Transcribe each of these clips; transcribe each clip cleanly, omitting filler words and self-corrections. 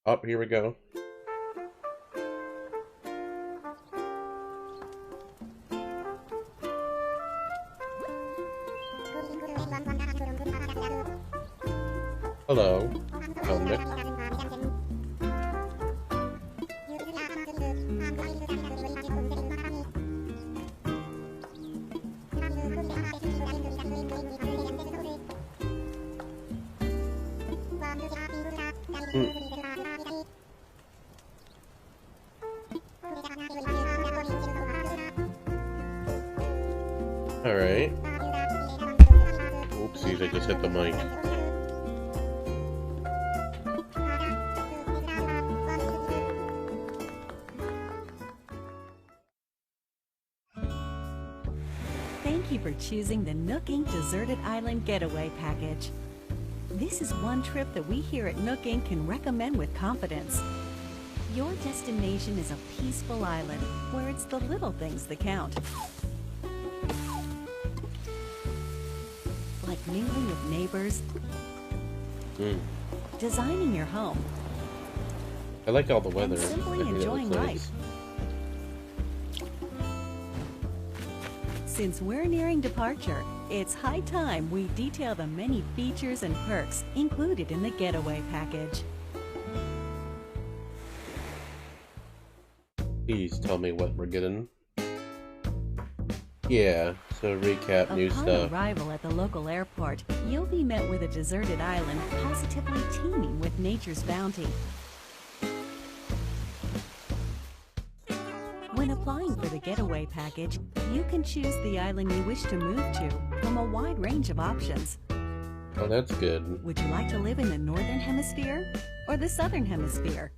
Oh, here we go. Hello. Oh, Nick. Hmm. Alright. Oopsies, I just hit the mic. Thank you for choosing the Nook Inc. Deserted Island Getaway Package. This is one trip that we here at Nook Inc. can recommend with confidence. Your destination is a peaceful island where it's the little things that count. Like mingling with neighbors, designing your home, I like all the weather. and simply I think that enjoying looks life. nice. Since we're nearing departure, it's high time we detail the many features and perks included in the Getaway Package. Please tell me what we're getting. Yeah, so recap new Upon stuff. arrival at the local airport, you'll be met with a deserted island positively teeming with nature's bounty. When applying for the Getaway Package, you can choose the island you wish to move to from a wide range of options. Oh, that's good. Would you like to live in the Northern Hemisphere or the Southern Hemisphere?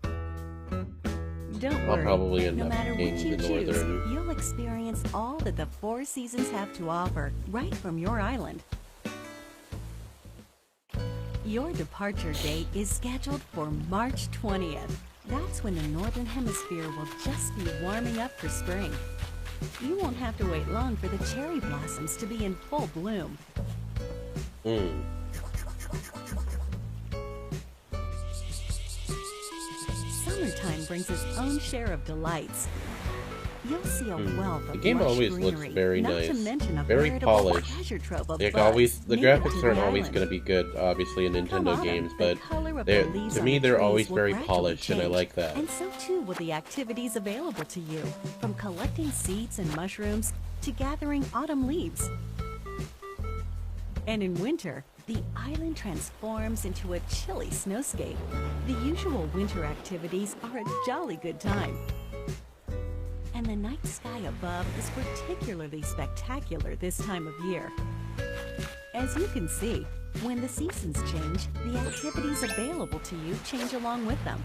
Don't I'll worry, probably end no up matter which picking you the choose, Northern. you'll experience all that the four seasons have to offer right from your island. Your departure date is scheduled for March 20th. That's when the Northern Hemisphere will just be warming up for spring. You won't have to wait long for the cherry blossoms to be in full bloom. Summertime brings its own share of delights. You'll see a wealth The of game lush always greenery, looks very not nice. to mention a Very veritable polished. treasure trove of Like bugs always, the native to graphics the aren't always island. going to be good, obviously, in Come Nintendo autumn, games, the but color of the leaves to on me the they're trees always will very gradually polished, and I change. like that. And so too will the activities available to you, from collecting seeds and mushrooms to gathering autumn leaves. And in winter, the island transforms into a chilly snowscape. The usual winter activities are a jolly good time. And the night sky above is particularly spectacular this time of year. As you can see, when the seasons change, the activities available to you change along with them.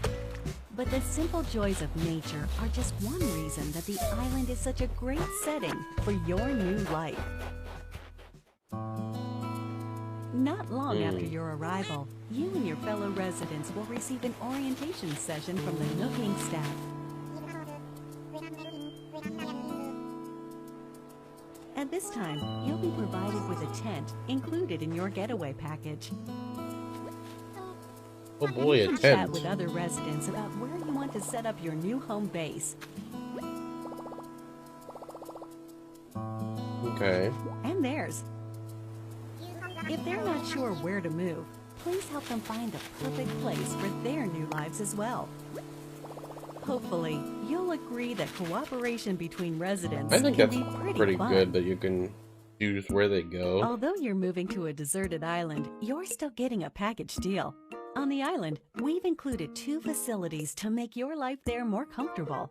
But the simple joys of nature are just one reason that the island is such a great setting for your new life. Not long after your arrival, you and your fellow residents will receive an orientation session from the Nook Inc. staff. At this time, you'll be provided with a tent included in your getaway package. Oh boy, You a can chat tent. with other residents about where you want to set up your new home base. Okay. And theirs. If they're not sure where to move, please help them find the perfect place for their new lives as well. Hopefully, you'll agree that cooperation between residents I think can that's be pretty fun. good that you can choose where they go. Although you're moving to a deserted island, you're still getting a package deal. On the island, we've included 2 facilities to make your life there more comfortable.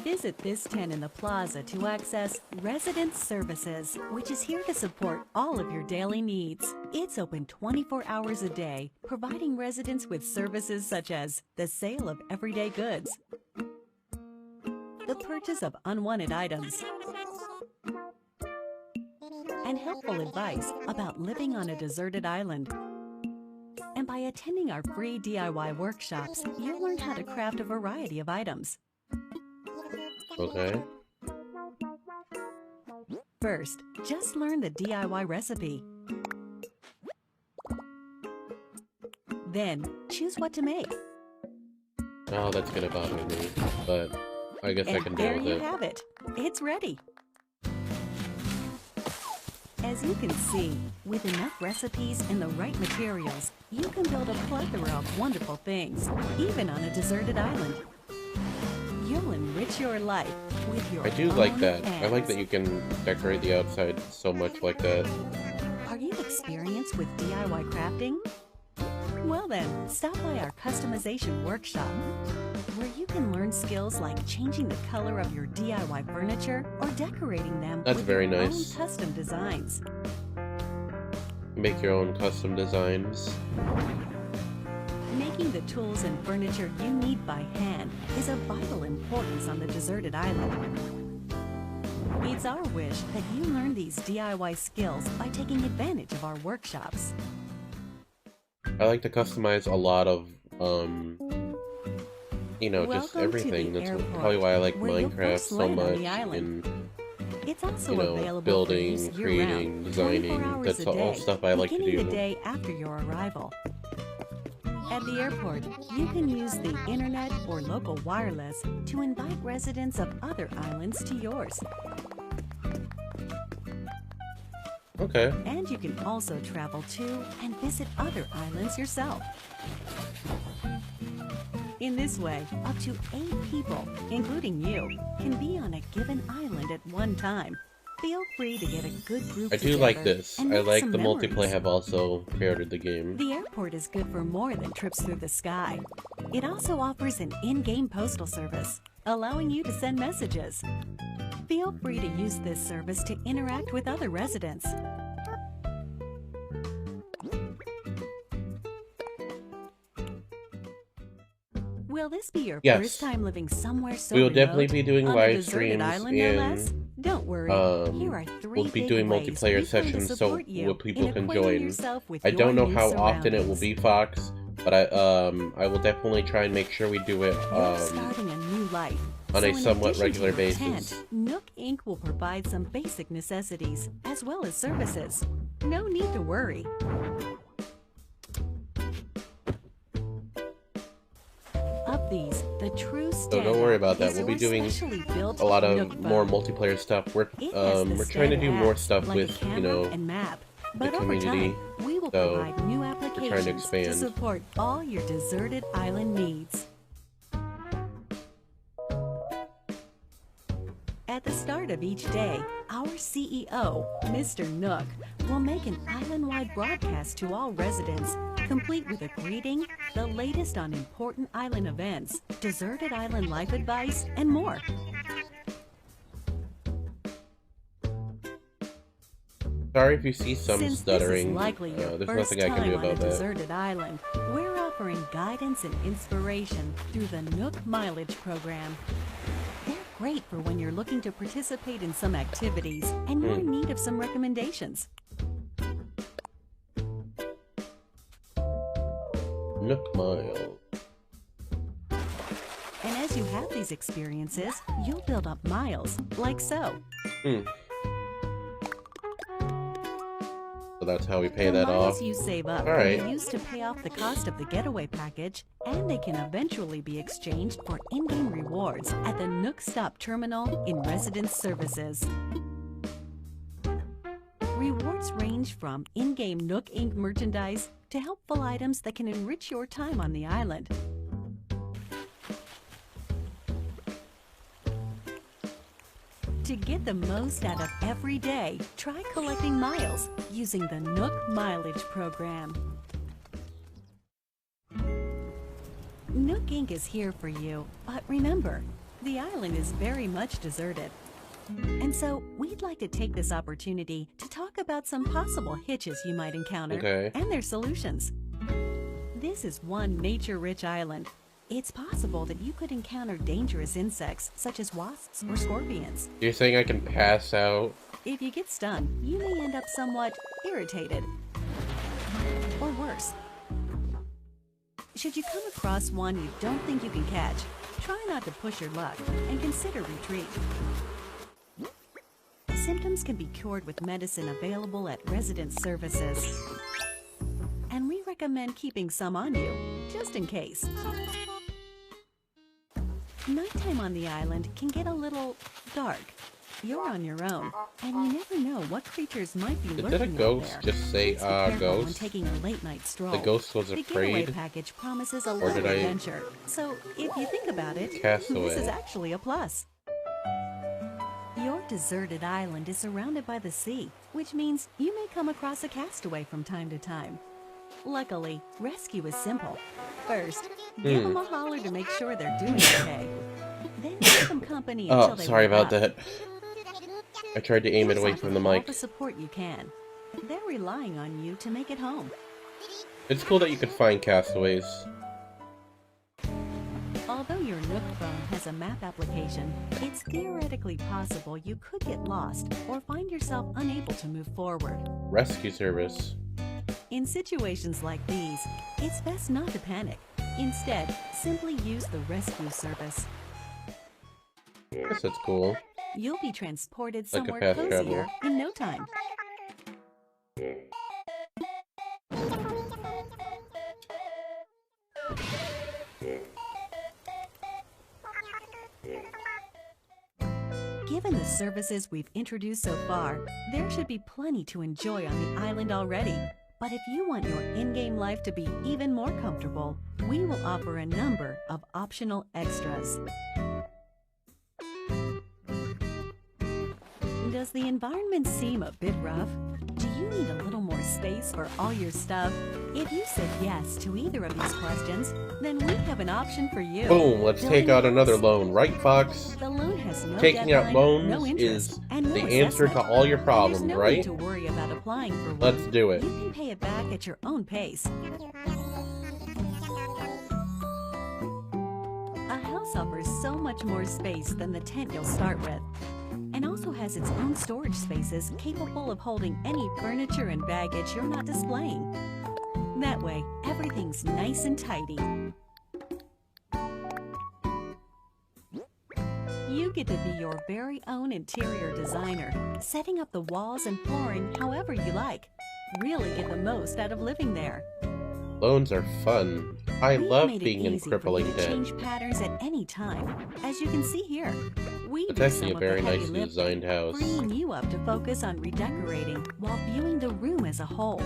Visit this tent in the plaza to access Resident Services, which is here to support all of your daily needs. It's open 24 hours a day, providing residents with services such as the sale of everyday goods, the purchase of unwanted items, and helpful advice about living on a deserted island. And by attending our free DIY workshops, you'll learn how to craft a variety of items. Okay. First, just learn the DIY recipe. Then, choose what to make. Oh, that's gonna bother me, but I guess I can And deal there with you it. have it. It's ready. As you can see, with enough recipes and the right materials, you can build a plethora of wonderful things, even on a deserted island. You'll enrich your life with your I do own like that. I like hands. that you can decorate the outside so much like that. Are you experienced with DIY crafting? Well then, stop by our customization workshop, where you can learn skills like changing the color of your DIY furniture or decorating them That's with very your nice. own custom designs. Make your own custom designs. Making the tools and furniture you need by hand is of vital importance on the deserted island. It's our wish that you learn these DIY skills by taking advantage of our workshops. I like to customize a lot of, you know, just Welcome to everything. the That's airport, probably why I like where you'll Minecraft first so land on much. the island. And, It's also you know, available building, for use creating, year-round, designing. 24 hours That's a all day, stuff I like to beginning do. the day after your arrival. At the airport, you can use the internet or local wireless to invite residents of other islands to yours. Okay. And you can also travel to and visit other islands yourself. In this way, up to 8 people, including you, can be on a given island at one time. Feel free to get a good group I do together like this. and I make like some the multiplayer memories. have also pre-ordered the game. The airport is good for more than trips through the sky. It also offers an in-game postal service, allowing you to send messages. Feel free to use this service to interact with other residents. Will this be your Yes. first time living somewhere so We will remote? definitely be doing on a live deserted streams island, no less? and Don't worry. Here are 3 we'll be big doing ways multiplayer we plan to sessions so support you people in can acquainting join. yourself with I your don't know new how often it will surroundings. be, Fox, but I will definitely try and make sure we do it You're starting a new life. on So a in somewhat addition to regular your basis. tent, Nook Inc. will provide some basic necessities, as well as services. No need to worry. Of these, the true So don't worry about that. We'll be doing a lot of more multiplayer stuff. We're trying to do more stuff with, you know, map. the But over community, time, we will so provide new trying to applications to expand. support all your deserted island needs. At the start of each day, our CEO, Mr. Nook, will make an island-wide broadcast to all residents, complete with a greeting, the latest on important island events, deserted island life advice, and more. Sorry if you see some Since stuttering. this is likely your There's first nothing I can time do on a about that. deserted island, we're offering guidance and inspiration through the Nook Mileage Program. They're great for when you're looking to participate in some activities and you're in need of some recommendations. Nook Mile. And as you have these experiences, you'll build up miles, like so. So that's how we pay The that miles off. you save up All right. can be used to pay off the cost of the getaway package, and they can eventually be exchanged for in-game rewards at the Nook Stop Terminal in Residence Services. Rewards range from in-game Nook Inc. merchandise to helpful items that can enrich your time on the island. To get the most out of every day, try collecting miles using the Nook Mileage Program. Nook Inc. is here for you, but remember, the island is very much deserted. And so, we'd like to take this opportunity to talk about some possible hitches you might encounter Okay. and their solutions. This is one nature-rich island. It's possible that you could encounter dangerous insects such as wasps or scorpions. You're saying I can pass out? If you get stung, you may end up somewhat irritated. Or worse. Should you come across one you don't think you can catch, try not to push your luck and consider retreat. Symptoms can be cured with medicine available at resident services. And we recommend recommend keeping some on you, just in case. Nighttime on the island can get a little dark. You're on your own, and you never know what creatures might be lurking Did a out ghost there. just say, Please be careful when ghost? taking a late-night stroll. The ghost was The getaway afraid? package promises a Or little did I- adventure, so if you think about it, Castaway. this is actually a plus. Your deserted island is surrounded by the sea, which means you may come across a castaway from time to time. Luckily, rescue is simple. First, give them a holler to make sure they're doing okay. Then give them company until Oh, they sorry wake about up. that. I tried to aim it Please away offer from the all mic. the support you can. They're relying on you to make it home. It's cool that you could find castaways. Although your Nook phone has a map application, it's theoretically possible you could get lost or find yourself unable to move forward. Rescue service. In situations like these, it's best not to panic. Instead, simply use the rescue service. I guess that's cool. You'll be transported Like a somewhere fast cozier travel. in no time. Given the services we've introduced so far, there should be plenty to enjoy on the island already. But if you want your in-game life to be even more comfortable, we will offer a number of optional extras. Does the environment seem a bit rough? Do you need a little more space for all your stuff? If you said yes to either of these questions, then we have an option for you. Boom, let's take out another loan, right, Fox? The loan has no Taking out deadline, loans no interest, is and no the answer to assessment. all your problems, There's no right? need to worry about applying for one. Let's do it. You can pay it back at your own pace. A house offers so much more space than the tent you'll start with, and also has its own storage spaces capable of holding any furniture and baggage you're not displaying. That way, everything's nice and tidy. You get to be your very own interior designer, setting up the walls and flooring however you like. Really get the most out of living there. Loans are fun. I We've love made it being in easy for crippling you to debt. change patterns at any time, as you can see here. We It's do actually some a of the very heavy nicely lifting, designed house. freeing you up to focus on redecorating while viewing the room as a whole.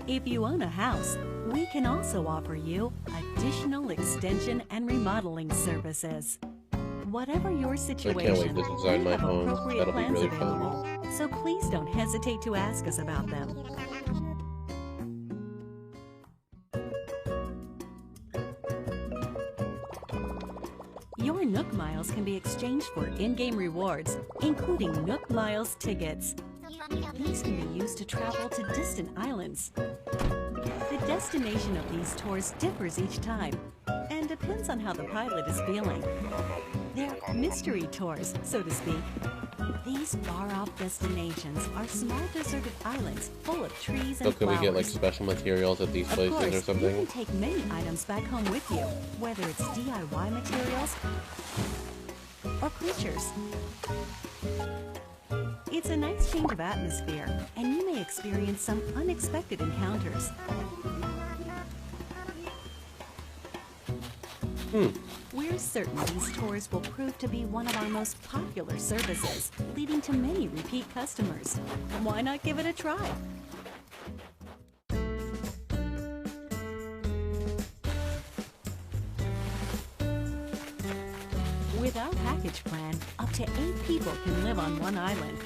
If you own a house, we can also offer you additional extension and remodeling services. Whatever your situation, wait to design we my have home. appropriate That'll be plans really fun. available, so please don't hesitate to ask us about them. Your Nook Miles can be exchanged for in-game rewards, including Nook Miles tickets. These can be used to travel to distant islands. The destination of these tours differs each time and depends on how the pilot is feeling. They're mystery tours, so to speak. These far-off destinations are small deserted islands full of trees and So can we flowers. get like special materials at these Of places course, or you something? can take many items back home with you, whether it's DIY materials or creatures. It's a nice change of atmosphere, and you may experience some unexpected encounters. We're certain these tours will prove to be one of our most popular services, leading to many repeat customers. Why not give it a try? With our package plan, up to 8 people can live on one island.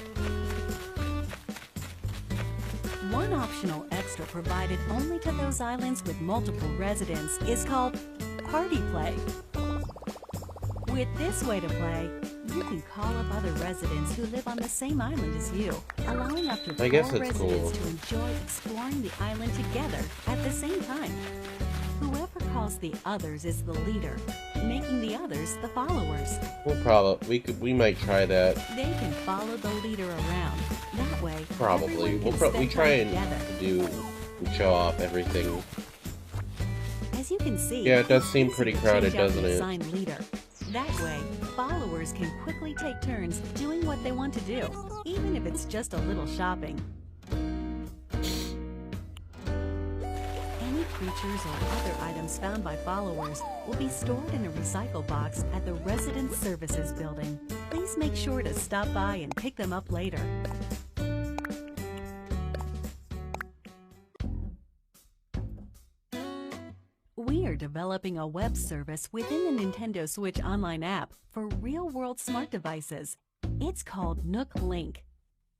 One optional extra provided only to those islands with multiple residents is called Party Play. With this way to play, you can call up other residents who live on the same island as you, allowing up to 4 I guess it's residents cool. to enjoy exploring the island together at the same time. Whoever calls the others is the leader, making the others the followers. We might try that. They can follow the leader around. That way, Probably. everyone can We spend try time and together. show off everything. As you can see, Yeah, it does seem easy pretty to crowded, change out doesn't the it? assigned leader. That way, followers can quickly take turns doing what they want to do, even if it's just a little shopping. Any creatures or other items found by followers will be stored in a recycle box at the Resident Services building. Please make sure to stop by and pick them up later. We are developing a web service within the Nintendo Switch Online app for real-world smart devices. It's called Nook Link.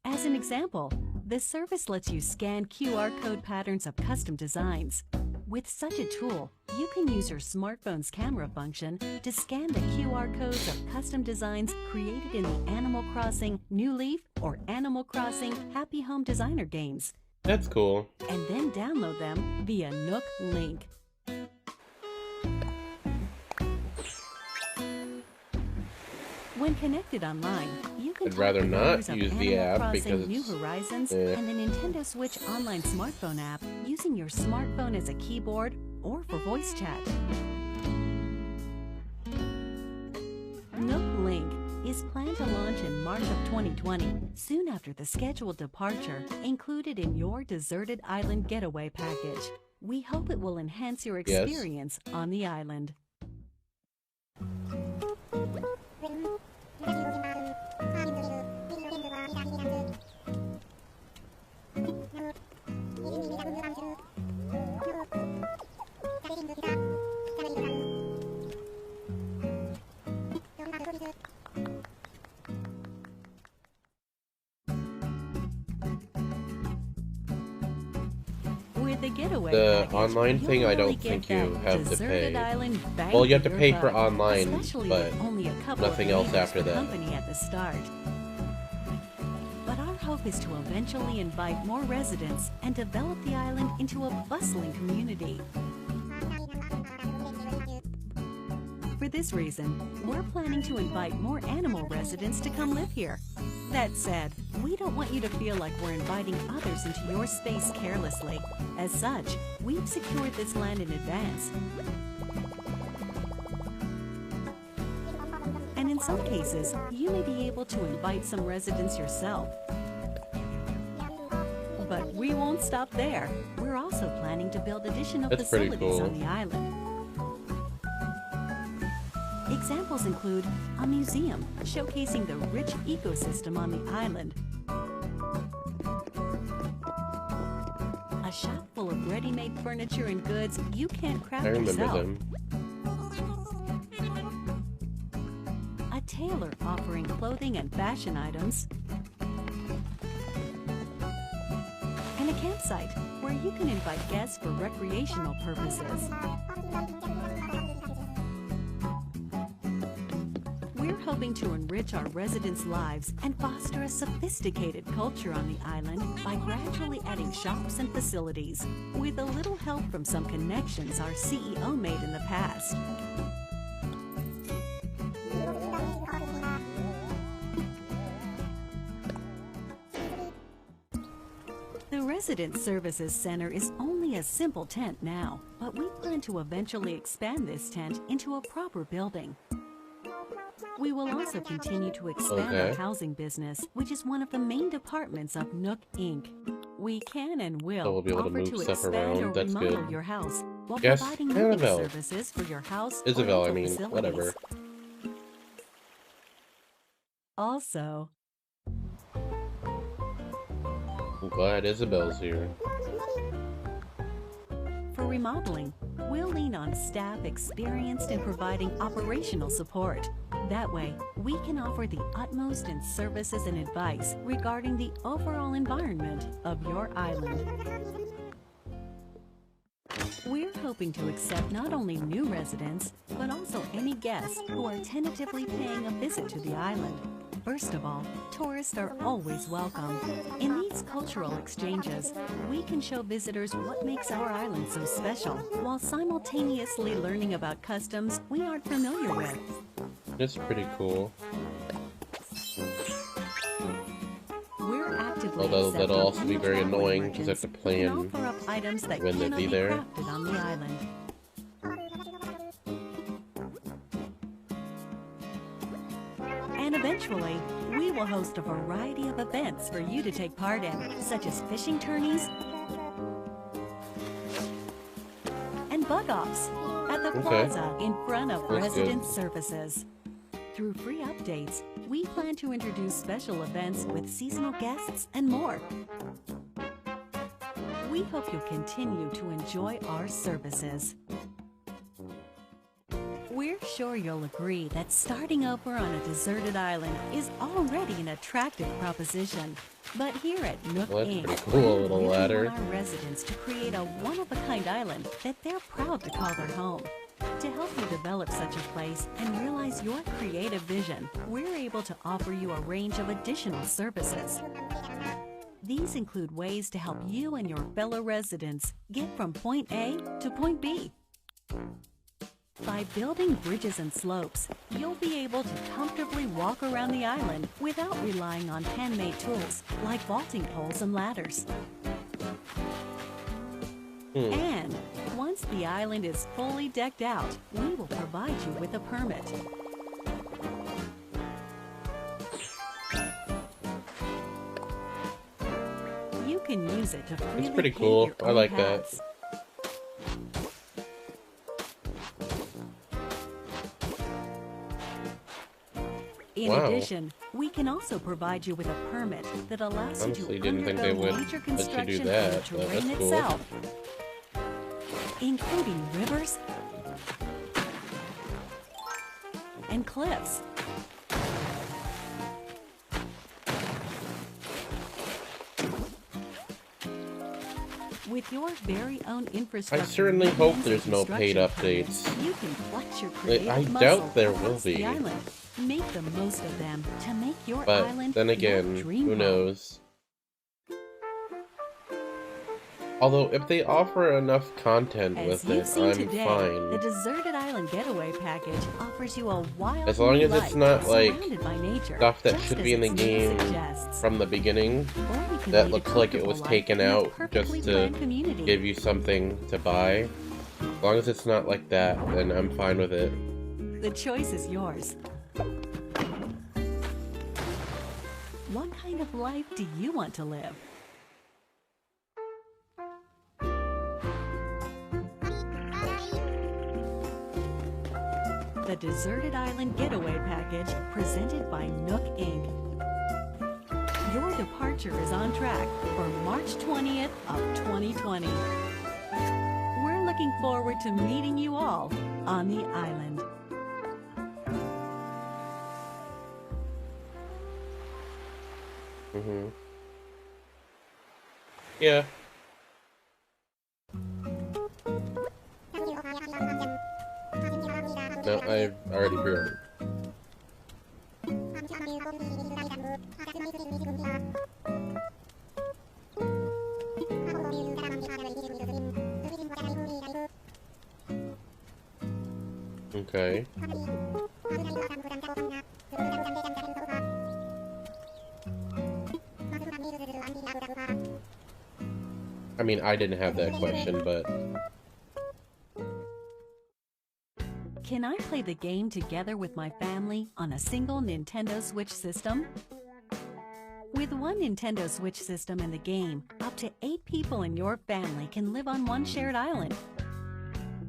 As an example, this service lets you scan QR code patterns of custom designs. With such a tool, you can use your smartphone's camera function to scan the QR codes of custom designs created in the Animal Crossing New Leaf or Animal Crossing Happy Home Designer games. That's cool. And then download them via Nook Link. When connected online, you can I'd rather not of use the Animal app Crossing because New it's, Horizons and the Nintendo Switch Online smartphone app using your smartphone as a keyboard or for voice chat. Nook Link is planned to launch in March of 2020, soon after the scheduled departure included in your Deserted Island Getaway package. We hope it will enhance your experience on the island. With the getaway package, online thing, you'll I don't really think get you that have to deserted pay. island bang Well, you have to for pay your for buck, online, especially but with only a couple nothing of else neighbors after for that. company at the start. But our hope is to eventually invite more residents and develop the island into a bustling community. For this reason, we're planning to invite more animal residents to come live here. That said, we don't want you to feel like we're inviting others into your space carelessly. As such, we've secured this land in advance. And in some cases, you may be able to invite some residents yourself. But we won't stop there. We're also planning to build additional That's pretty facilities cool. on the island. Examples include a museum showcasing the rich ecosystem on the island, a shop full of ready-made furniture and goods you can't craft I remember yourself, them. a tailor offering clothing and fashion items, and a campsite where you can invite guests for recreational purposes. We're hoping to enrich our residents' lives and foster a sophisticated culture on the island by gradually adding shops and facilities, with a little help from some connections our CEO made in the past. The Resident Services Center is only a simple tent now, but we plan to eventually expand this tent into a proper building. We will also continue to expand our housing business, which is one of the main departments of Nook Inc. We can and will So we'll be able to offer move to stuff expand around. or That's remodel good. your house while Yes, providing living Annabelle. services for your house Isabel, or I rental mean, facilities. whatever. Also, I'm glad Isabel's here. for remodeling, we'll lean on staff experienced in providing operational support. That way, we can offer the utmost in services and advice regarding the overall environment of your island. We're hoping to accept not only new residents, but also any guests who are tentatively paying a visit to the island. First of all, tourists are always welcome. In these cultural exchanges, we can show visitors what makes our island so special, while simultaneously learning about customs we aren't familiar with. It's pretty cool. We're actively Although that'll accepting also be any very traveling annoying because I have to merchants who can plan offer up items that when they'll cannot be be there. crafted on the island. And eventually, we will host a variety of events for you to take part in, such as fishing tourneys and bug-offs at the plaza in front of resident services. Through free updates, we plan to introduce special events with seasonal guests and more. We hope you'll continue to enjoy our services. We're sure you'll agree that starting over on a deserted island is already an attractive proposition. But here at Nook Inc., pretty cool, little we ladder. want our residents to create a one-of-a-kind island that they're proud to call their home. To help you develop such a place and realize your creative vision, we're able to offer you a range of additional services. These include ways to help you and your fellow residents get from point A to point B. By building bridges and slopes, you'll be able to comfortably walk around the island without relying on handmade tools like vaulting poles and ladders. And once the island is fully decked out, we will provide you with a permit. You can use it to freely It's pretty pave cool. your I own like paths. that. In Wow. addition, we can also provide you with a permit that allows Honestly, you to didn't think they undergo would major let you do construction that, of the but terrain that's cool. itself, including rivers and cliffs. With your very own infrastructure, I certainly hope and there's no paid construction updates. permits, you can flex your creative I muscle doubt there will across the be. island. Make the most of them to make your But island then your again, dream who home. knows? Although, if they offer enough content As with you've it, seen I'm today, fine. the Deserted Island Getaway Package offers you a wild As long new as it's life not, like, surrounded by nature, Stuff that just should as be in the its name game suggests. from the beginning Or you can that lead a looks like it was comfortable taken life in a out perfectly just to planned community. give you something to buy. As long as it's not like that, then I'm fine with it. The choice is yours. What kind of life do you want to live? The Deserted Island Getaway Package, presented by Nook Inc. Your departure is on track for March 20th of 2020. We're looking forward to meeting you all on the island. Yeah. No, I've already pre-ordered. Okay. I mean, I didn't have that question, but... Can I play the game together with my family on a single Nintendo Switch system? With one Nintendo Switch system in the game, up to 8 people in your family can live on one shared island.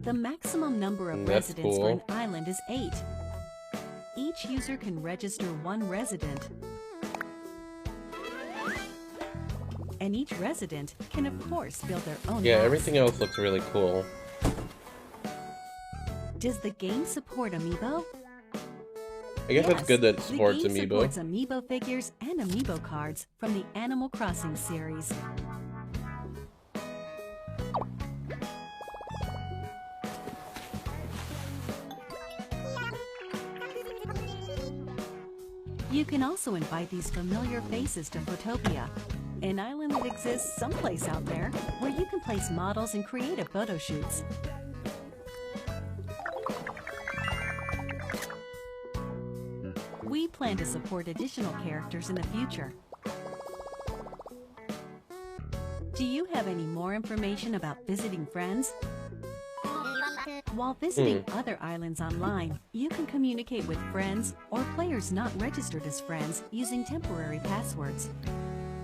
The maximum number of That's residents for cool. an island is 8. Each user can register one resident. And each resident can, of course, build their own Yeah, house. everything else looks really cool. Does the game support Amiibo? I guess it's good that it The supports game Amiibo. supports Amiibo figures and Amiibo cards from the Animal Crossing series. You can also invite these familiar faces to Photopia, an island that exists someplace out there where you can place models and creative photo shoots. We plan to support additional characters in the future. Do you have any more information about visiting friends? While visiting other islands online, you can communicate with friends or players not registered as friends using temporary passwords.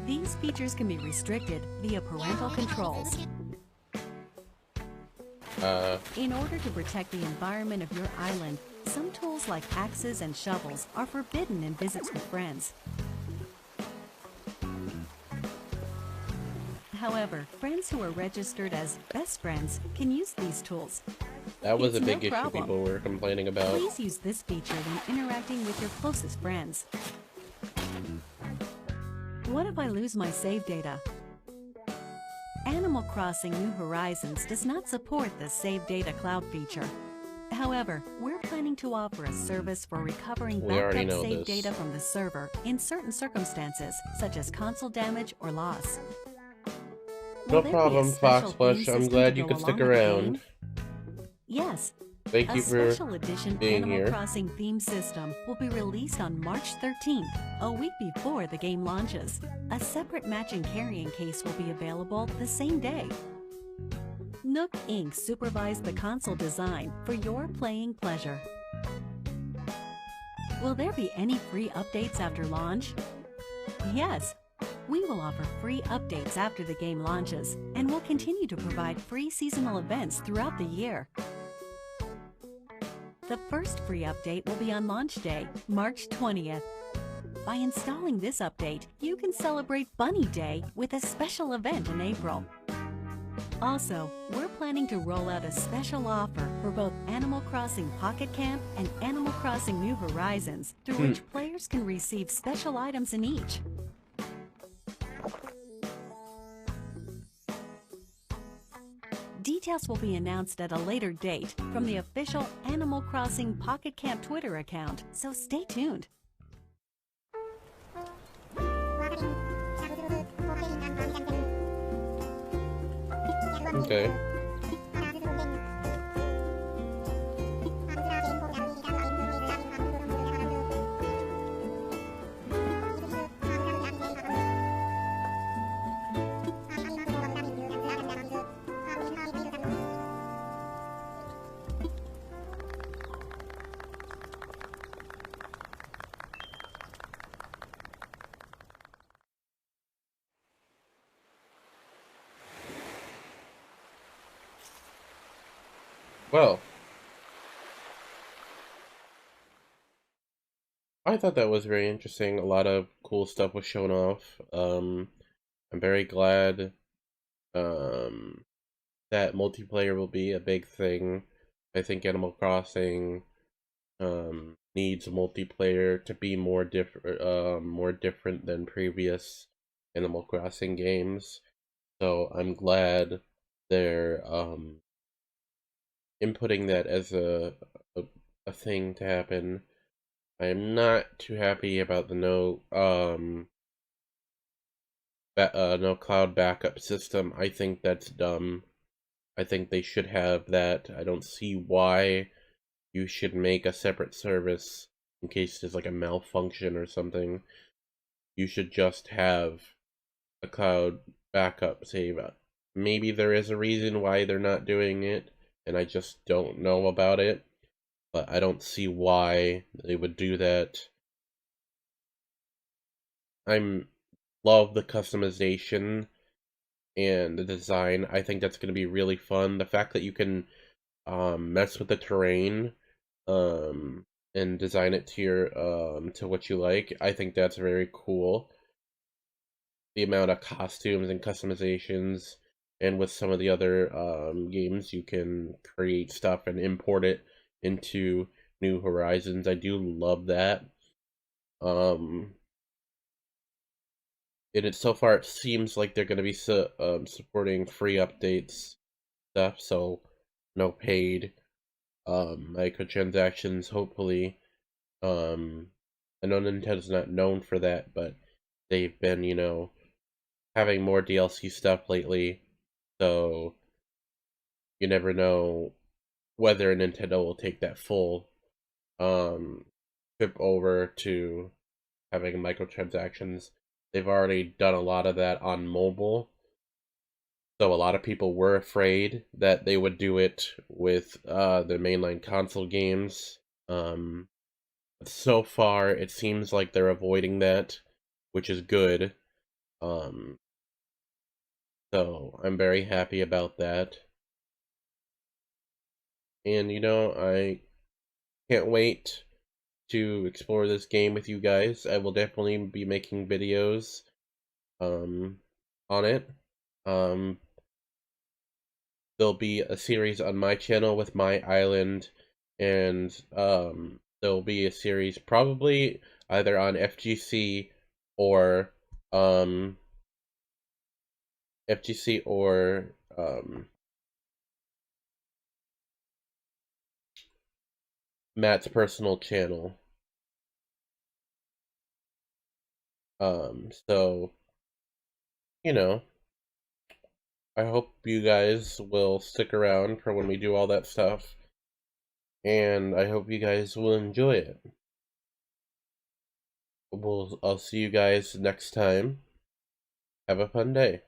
These features can be restricted via parental controls. In order to protect the environment of your island, some tools like axes and shovels are forbidden in visits with friends. However, friends who are registered as best friends can use these tools. That was It's a big no issue problem. people were complaining about. Please use this feature when interacting with your closest friends. What if I lose my save data? Animal Crossing New Horizons does not support the Save Data Cloud feature. However, we're planning to offer a service for recovering We already backup know save this. data from the server in certain circumstances, such as console damage or loss. No Will there be a problem, special Foxflush. theme I'm system glad to you go could stick along with the around. game? Yes. Thank A you for special edition being Animal here. Crossing theme system will be released on March 13th, a week before the game launches. A separate matching carrying case will be available the same day. Nook Inc. supervised the console design for your playing pleasure. Will there be any free updates after launch? Yes. We will offer free updates after the game launches, and will continue to provide free seasonal events throughout the year. The first free update will be on launch day, March 20th. By installing this update, you can celebrate Bunny Day with a special event in April. Also, we're planning to roll out a special offer for both Animal Crossing Pocket Camp and Animal Crossing New Horizons, through which players can receive special items in each. Details will be announced at a later date from the official Animal Crossing Pocket Camp Twitter account, so stay tuned. Okay. Well, I thought that was very interesting. A lot of cool stuff was shown off. I'm very glad that multiplayer will be a big thing. I think Animal Crossing needs multiplayer to be more different than previous Animal Crossing games. So I'm glad they're inputting that as a thing to happen. I am not too happy about the no cloud backup system. I think that's dumb. I think they should have that. I don't see why you should make a separate service in case there's like a malfunction or something. You should just have a cloud backup save. Maybe there is a reason why they're not doing it, and I just don't know about it. But I don't see why they would do that. Love the customization and the design. I think that's going to be really fun. The fact that you can mess with the terrain and design it to your to what you like, I think that's very cool. The amount of costumes and customizations, and with some of the other games, you can create stuff and import it into New Horizons. I do love that. So far it seems like they're going to be supporting free updates stuff, so no paid microtransactions, hopefully. I know Nintendo's not known for that, but they've been, having more DLC stuff lately, so you never know whether Nintendo will take that full trip over to having microtransactions. They've already done a lot of that on mobile, So a lot of people were afraid that they would do it with the mainline console games. So far, it seems like they're avoiding that, which is good. Um, so I'm very happy about that. And I can't wait to explore this game with you guys. I will definitely be making videos um on it. Um there'll be a series on my channel with my island, and there'll be a series probably either on FGC or um FGC or Matt's personal channel. So, you know, I hope you guys will stick around for when we do all that stuff, and I hope you guys will enjoy it. I'll see you guys next time. Have a fun day.